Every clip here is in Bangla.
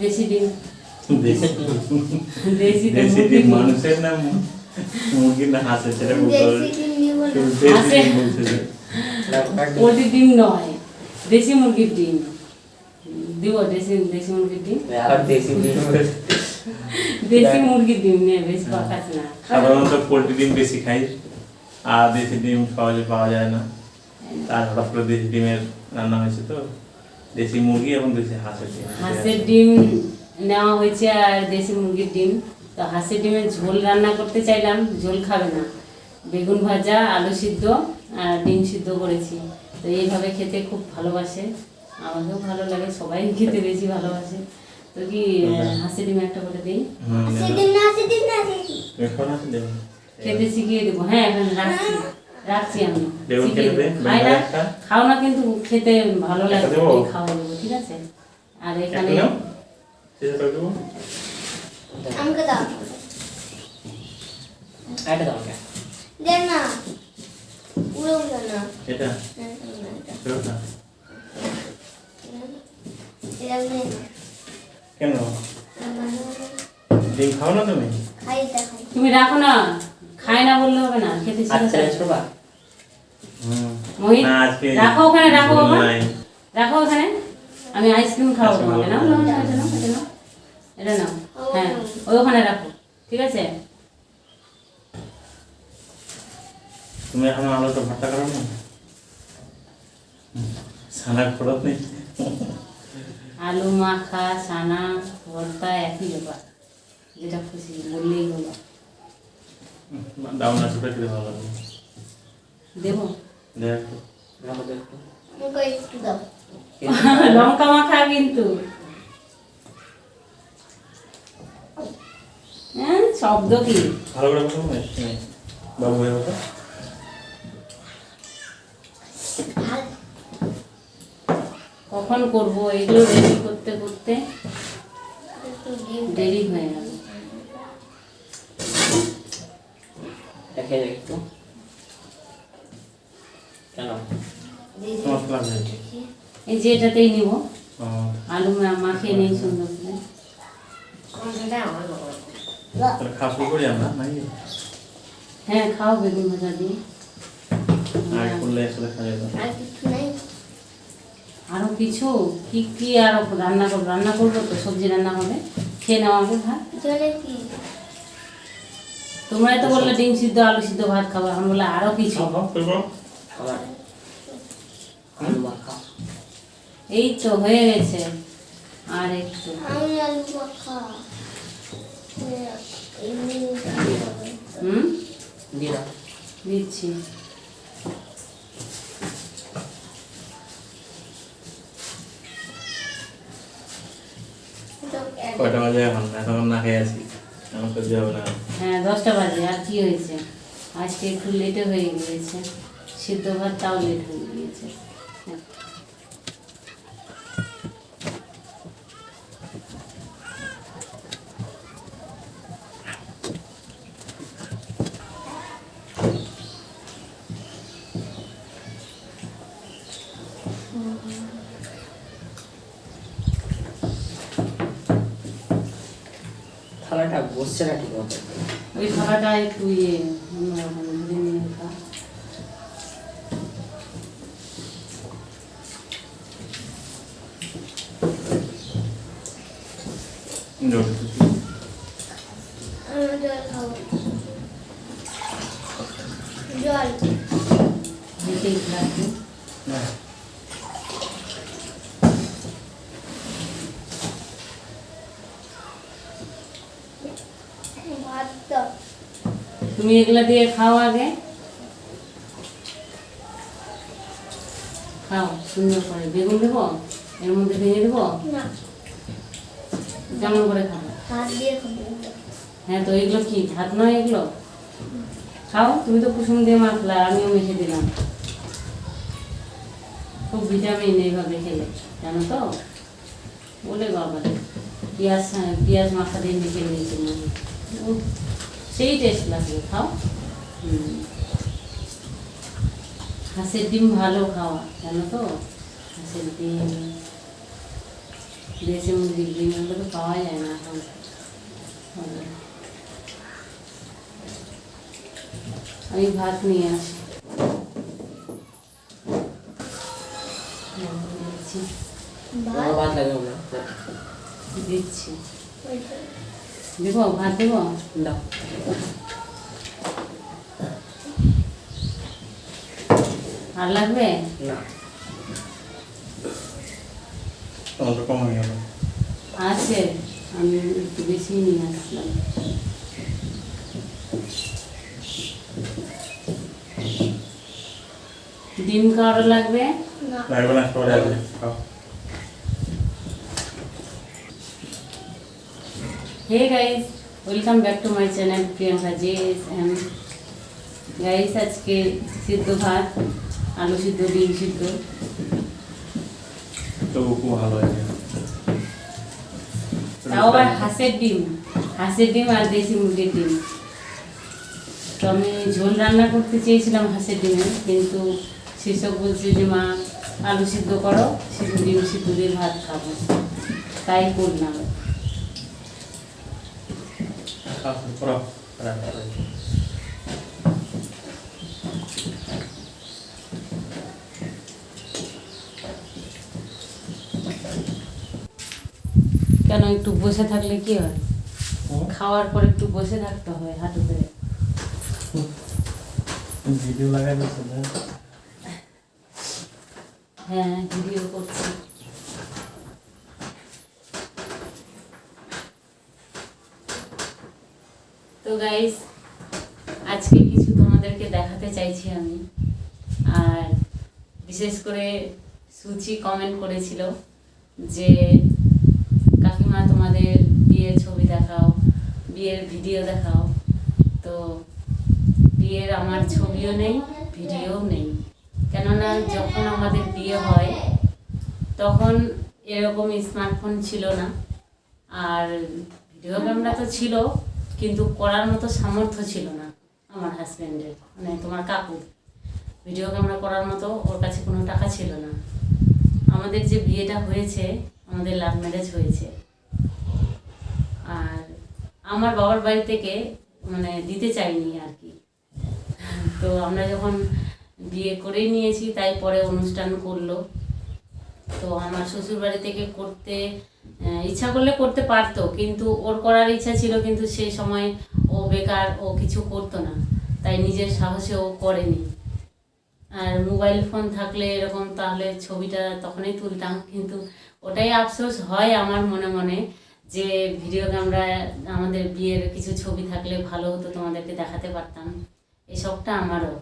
দেশি ডিম। দেশি দেশি দেশি ডিম মানুষের না মুরগির না হাঁসের সেটা বলতে হবে। হাঁসের পোলট্রির ডিম নয়, দেশি মুরগির ডিম দিব। দেশি দেশি মুরগির ডিম, দেশি মুরগির ডিম নিয়ে বেশি পাকাস না। সাধারণত পোলট্রি ডিম বেশি খাই, আর দেশি ডিম সহজে পাওয়া যায় না। তার হঠাৎ করে দেশি ডিমের রান্না হয়েছে, তো দেশি মুরগি এবং দেশি হাঁসের ডিম। হাঁসের ডিম নেওয়া হয়েছে আর দেশি মুরগির ডিম। তো হাঁসের ডিমের ঝোল রান্না করতে চাইলাম, ঝোল খাবে না, বেগুন ভাজা, আলু সিদ্ধ আর ডিম সিদ্ধ করেছি। তো এইভাবে খেতে খুব ভালোবাসে, আমাকেও ভালো লাগে, সবাই খেতে বেশি ভালোবাসে। তো কি হাঁসের ডিম একটা করে দিই, খেতে শিখিয়ে দেবো। হ্যাঁ এখন রাখছি রাখছি আমি শিখিয়ে দেবো। খাই না, খাও না, কিন্তু খেতে ভালো লাগে, খাওয়া দেবো, ঠিক আছে। আর এখানে আমাকে দাও, এটা দাও কে দেন না, পুরো উড়ো না এটা এটা নেই কেন ডিম খাও না তুমি? খাই দেখো, তুমি রাখো না, খায় না বললে হবে না, খেতে আচ্ছা শিখে শোভা মোহিত না আজকে রাখো ওখানে, রাখো বাবা, নাই। রাখো ওখানে, আমি আইসক্রিম খাবো তোমাকে। নাও নাও নাও, এটা নাও, এটা নাও, এটা নাও। হ্যাঁ ওই ওখানে রাখো, ঠিক আছে। তুমি এখন আলুটা ভর্তা করো না, সানা খরচ নেই। আলু মাখা, সানা ভর্তা একই ব্যাপার, যেটা খুশি বললেই হলো। দাও না, ছোটা খেতে ভালো লাগে। দেবো দেখ আমাদের একটু আমাকে একটু দাও, লঙ্কা মাখা কিন্তু। হ্যাঁ শব্দ কি ভালো করে বলো না, বাবু হয়ে বলো। কখন করবো এগুলো রেডি করতে করতে একটু ডিম দেরি হয়ে গেল। দেখে যাক একটু কেন দিয়ে তোমার ক্লাস হয়েছে? এই যে এটাতেই নিব, ও, আলু মাখিয়ে নেই সুন্দর করে। আমাকে আমার বাবা তাহলে খাওয়া শুরু করি আমরা নাকি? হ্যাঁ খাও বেগুন ভাজা দিয়ে। আর করলে একসাথে খাওয়া যাবে। আর কিছু নাই, আরো কিছু কি কি আরো রান্না করবো, রান্না করবো তো সবজি রান্না হবে, খেয়ে নেওয়া হবে ভাত। জলে কি তোমরাই তো বললে ডিম সিদ্ধ আলু সিদ্ধ ভাত খাবো, আমি বললে আরো কিছু। খাও করবো। খাবার আলু মাখা এই তো হয়ে গেছে, আর একটু। আমি আলু মাখা এমনি হুম দিয়ে দাও দিচ্ছি। কয়টা বাজে এখন? এখন না খেয়ে আছি, আমার তো যাবে না। হ্যাঁ 10টা বাজে, আর কি হয়েছে, আজকে একটু লেটে হয়ে গিয়েছে, সিদ্ধ ভাতটাও লেট হয়ে গিয়েছে। হ্যাঁ। থালাটা বসছে না ঠিক মতো ওই খাবারটা একটু অন্যরকম ধরে নিয়ে খা। জল খাবো, জল হেঁটেই লাগবে। ভাত দাও, তুমি এগুলা দিয়ে খাও আগে, খাও সুন্দর করে। বেগুন দেবো এর মধ্যে, ভেঙে দেবো, না কেমন করে খাবো? হাত দিয়ে খাবো, হ্যাঁ তো এগুলো কি ভাত নয় এগুলো? খাও, তুমি তো কুসুম দিয়ে মাখলা, আমিও মেখে দিলাম, খুব ভিটামিন এইভাবে খেলে, জানো তো? বলে বাবা পেঁয়াজ পেঁয়াজ মাখা দিয়ে মেখে নিয়েছি, সেই টেস্ট লাগবে, খাও। হাঁসের ডিম ভালো খাওয়া, জানো তো? হাঁসের ডিম দেশি মুরগির ডিম ওগুলো তো পাওয়া যায় না এখন। আমি ভাত নিয়ে আসি। দিচ্ছি আমার ভাত লাগবে না। দিচ্ছি দেবো, ভাত দেবো। দাও। আর লাগবে না। তোমার তো কম হয়ে গেল। আছে, আমি একটু বেশি নিয়ে আসলাম। ডিম কারো লাগবে? না লাগবে না, সবাই আছে, খাও। Hey guys, welcome back to my channel Priyanka JSM। Guys, আজকে সিদ্ধ ভাত, আলু সিদ্ধ, ডিম সিদ্ধ। তো খুব ভালো হয়েছে। তাও আবার হাঁসের ডিম আর দেশি মুরগির ডিম। তো আমি ঝোল রান্না করতে চেয়েছিলাম হাঁসের ডিমের, কিন্তু শীর্ষক বলছে যে মা আলু সিদ্ধ করো, সিদ্ধ ডিম সিদ্ধ দিয়ে ভাত খাবো, তাই করলাম। খাও, করো, রান্না করো। কেন, একটু বসে থাকলে কি হয়? খাওয়ার পর একটু বসে থাকতে হয় হাঁটু করে। ভিডিও লাগাই দিচ্ছে না? হ্যাঁ, ভিডিও করছি। তো গাইস, আজকে কিছু তোমাদেরকে দেখাতে চাইছি আমি। আর বিশেষ করে সুচি কমেন্ট করেছিল যে কাকিমা তোমাদের বিয়ের ছবি দেখাও, বিয়ের ভিডিও দেখাও। তো বিয়ের আমার ছবিও নেই, ভিডিওও নেই। কেননা যখন আমাদের বিয়ে হয় তখন এরকম স্মার্টফোন ছিল না, আর ভিডিও ক্যামেরা তো ছিল কিন্তু করার মতো সামর্থ্য ছিল না আমার হাজব্যান্ডের, মানে তোমার কাকুর। ভিডিও ক্যামেরা করার মতো ওর কাছে কোনো টাকা ছিল না। আমাদের যে বিয়েটা হয়েছে, আমাদের লাভ ম্যারেজ হয়েছে। আর আমার বাবার বাড়ি থেকে মানে দিতে চাইনি আর কি। তো আমরা যখন বিয়ে করেই নিয়েছি, তাই পরে অনুষ্ঠান করলো। তো আমার শ্বশুর বাড়ি থেকে করতে ইচ্ছা করলে করতে পারতো, কিন্তু ওর করার ইচ্ছা ছিল, কিন্তু সেই সময় ও বেকার, ও কিছু করতো না, তাই নিজের সাহসে ও করেনি। আর মোবাইল ফোন থাকলে এরকম তাহলে ছবিটা তখনই তুলতাম, কিন্তু ওটাই আফসোস হয় আমার মনে মনে যে ভিডিও ক্যামেরায় আমাদের বিয়ের কিছু ছবি থাকলে ভালো হতো, তোমাদেরকে দেখাতে পারতাম। এই শখটা আমারও,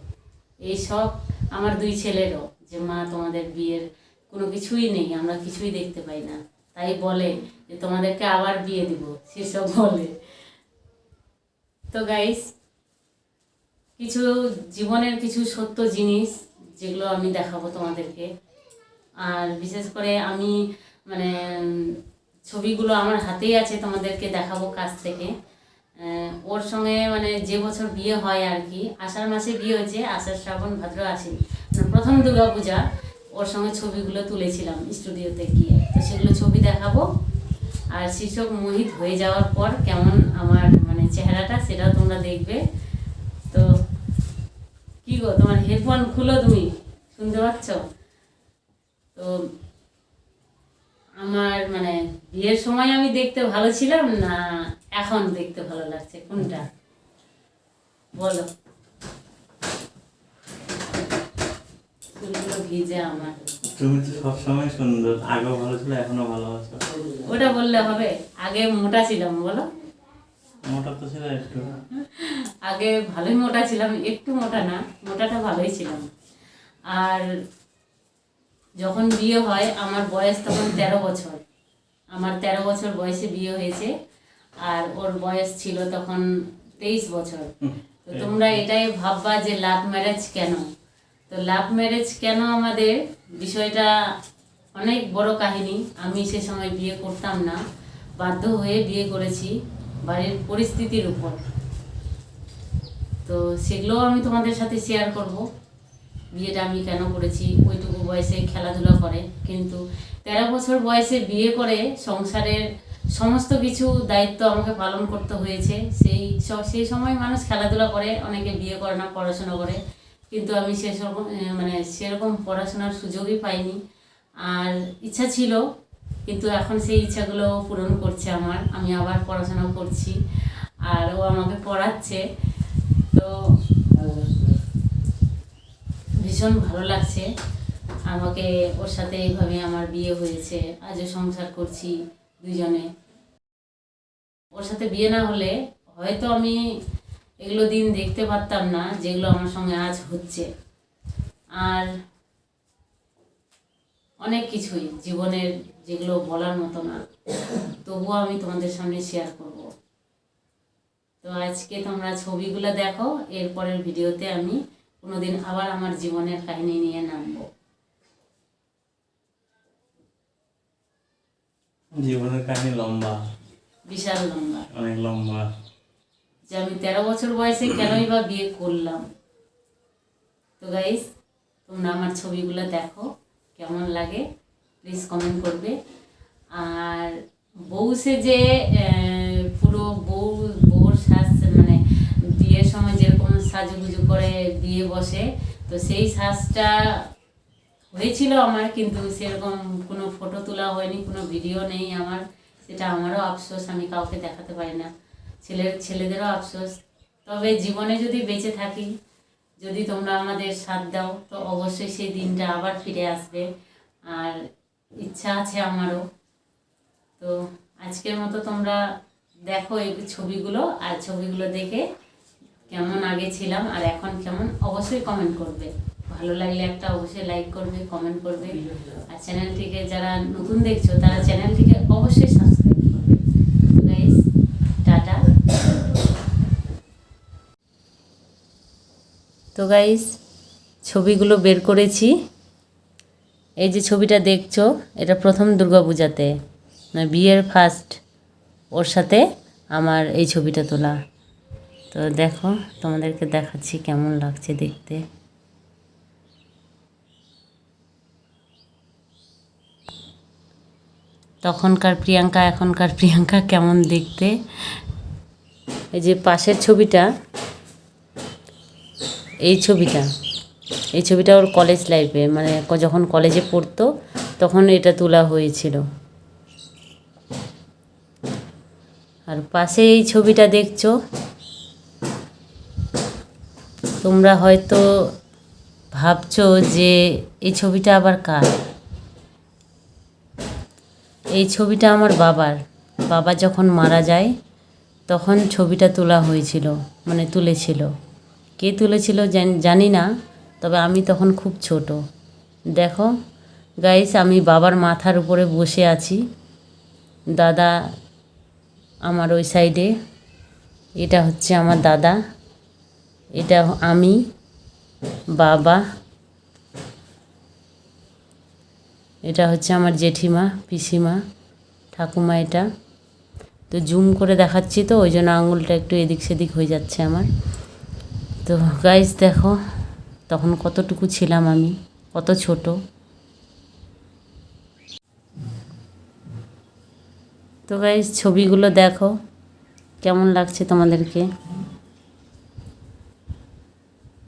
এই শখ আমার দুই ছেলেরও, যে মা তোমাদের বিয়ের কোনো কিছুই নেই, আমরা কিছুই দেখতে পাই না, তাই বলে যে তোমাদেরকে আবার বিয়ে দিব, সেসব বলে। তো গাইস, কিছু জীবনের কিছু সত্য জিনিস যেগুলো আমি দেখাবো তোমাদেরকে। আর বিশেষ করে আমি মানে ছবিগুলো আমার হাতেই আছে, তোমাদেরকে দেখাবো কাছ থেকে। ওর সঙ্গে মানে যে বছর বিয়ে হয় আর কি, আষাঢ় মাসে বিয়ে হয়েছে, আষাঢ় শ্রাবণ ভাদ্র আশ্বিন, মানে প্রথম দুর্গাপূজা ওর সঙ্গে ছবিগুলো তুলেছিলাম স্টুডিওতে গিয়ে। তো সেগুলো ছবি দেখাবো। আর শীর্ষক মোহিত হয়ে যাওয়ার পর কেমন আমার মানে চেহারাটা, সেটাও তোমরা দেখবে। তো কি গো, তোমার হেডফোন খুলো, তুমি শুনতে পাচ্ছ? তো আমার মানে বিয়ের সময় আমি দেখতে ভালো ছিলাম না এখন দেখতে ভালো লাগছে, কোনটা বলো? চুলগুলো ভিজে আমার। তুমি তো সবসময় সুন্দর, আগেও ভালো ছিল, এখনো ভালো আছো। ওটা বললে হবে? আগে মোটা ছিলাম, বলো। মোটা তো ছিল একটু। আগে ভালোই মোটা ছিলাম, একটু মোটা না, মোটাটা ভালোই ছিলাম। আর যখন বিয়ে হয় আমার বয়স তখন 13 বছর, আমার 13 বছর বয়সে বিয়ে হয়েছে, আর ওর বয়স ছিল তখন 23 বছর। তো তোমরা এটাই ভাববা যে লাভ ম্যারেজ কেন? তো লাভ ম্যারেজ কেন আমাদের, বিষয়টা অনেক বড় কাহিনী। আমি সে সময় বিয়ে করতাম না, বাধ্য হয়ে বিয়ে করেছি বাড়ির পরিস্থিতির উপর। তো সেগুলোও আমি তোমাদের সাথে শেয়ার করব। বিয়েটা আমি কেন করেছি, ওইটুকু বয়সে খেলাধুলা করে, কিন্তু 13 বছর বয়সে বিয়ে করে সংসারের সমস্ত কিছু দায়িত্ব আমাকে পালন করতে হয়েছে। সেই সময় মানুষ খেলাধুলা করে, অনেকে বিয়ে করে না, পড়াশোনা করে, কিন্তু আমি সেরকম পড়াশোনার সুযোগই পাইনি। আর ইচ্ছা ছিল, কিন্তু এখন সেই ইচ্ছাগুলো পূরণ করছে আমি আবার পড়াশোনা করছি, আর ও আমাকে পড়াচ্ছে। তো ভীষণ ভালো লাগছে আমাকে, ওর সাথে এইভাবে আমার বিয়ে হয়েছে, আজও সংসার করছি দুজনে। ওর সাথে বিয়ে না হলে হয়তো আমি এগুলো দিন দেখতে পারতাম না যেগুলো আমার সঙ্গে আজ হচ্ছে। আর অনেক কিছুই জীবনের যেগুলো বলার মতো না, তবুও আমি তোমাদের সামনে শেয়ার করব। তো আজকে তোমরা ছবিগুলো দেখো, এরপরের ভিডিওতে আমি কোনোদিন আবার আমার জীবনের কাহিনী নিয়ে নামবো। জীবনের কাহিনী লম্বা, বিশাল লম্বা, অনেক লম্বা। যে আমি 13 বছর বয়সে কেনই বা বিয়ে করলাম। তো গাইস, তোমরা আমার ছবিগুলো দেখো, কেমন লাগে প্লিজ কমেন্ট করবে। আর বউ সেজে পুরো বউর সাজ, বিয়ের সময় যেরকম সাজুগুজু করে বিয়ে বসে, তো সেই সাজটা হয়েছিল আমার, কিন্তু সেরকম কোনো ফটো তোলা হয়নি, কোনো ভিডিও নেই আমার। সেটা আমারও আফসোস, আমি কাউকে দেখাতে পারি না, ছেলেদেরও আফসোস। তবে জীবনে যদি বেঁচে থাকি, যদি তোমরা আমাদের সাথ দাও, তো অবশ্যই সেই দিনটা আবার ফিরে আসবে, আর ইচ্ছা আছে আমারও। তো আজকের মতো তোমরা দেখো এই ছবিগুলো, আর ছবিগুলো দেখে কেমন আগে ছিলাম আর এখন কেমন অবশ্যই কমেন্ট করবে। ভালো লাগলে একটা অবশ্যই লাইক করবে, কমেন্ট করবে, আর চ্যানেলটিকে যারা নতুন দেখছো তারা চ্যানেলটিকে অবশ্যই সাবস্ক্রাইব করবে। Guys, tata. তো গাইস, ছবিগুলো বের করেছি। এই যে ছবিটা দেখছো, এটা প্রথম দুর্গাপূজাতে, বিয়ের ফার্স্ট, ওর সাথে আমার এই ছবিটা তোলা। তো দেখো, তোমাদেরকে দেখাচ্ছি কেমন লাগছে দেখতে। তখনকার প্রিয়াঙ্কা, এখনকার প্রিয়াঙ্কা কেমন দেখতে। এই যে পাশের ছবিটা, এই ছবিটা ওর কলেজ লাইফে, যখন কলেজে পড়তো তখন এটা তোলা হয়েছিল। আর পাশে এই ছবিটা দেখছো, তোমরা হয়তো ভাবছো যে এই ছবিটা আবার কার। এই ছবিটা আমার বাবা যখন মারা যায় তখন ছবিটা তোলা হয়েছিল, তুলেছিল। কে তুলেছিল জানি না, তবে আমি তখন খুব ছোট। দেখো গাইস, আমি বাবার মাথার উপরে বসে আছি, দাদা আমার ওই সাইডে, এটা হচ্ছে আমার দাদা, এটা আমি, বাবা, এটা হচ্ছে আমার জেঠিমা, পিসিমা, ঠাকুমা। এটা তো জুম করে দেখাচ্ছি, তো ওই জন্য আঙুলটা একটু এদিক সেদিক হয়ে যাচ্ছে আমার। তো গাইস দেখো, তখন কতটুকু ছিলাম আমি, কত ছোট। তো গাইস, ছবিগুলো দেখো কেমন লাগছে তোমাদেরকে।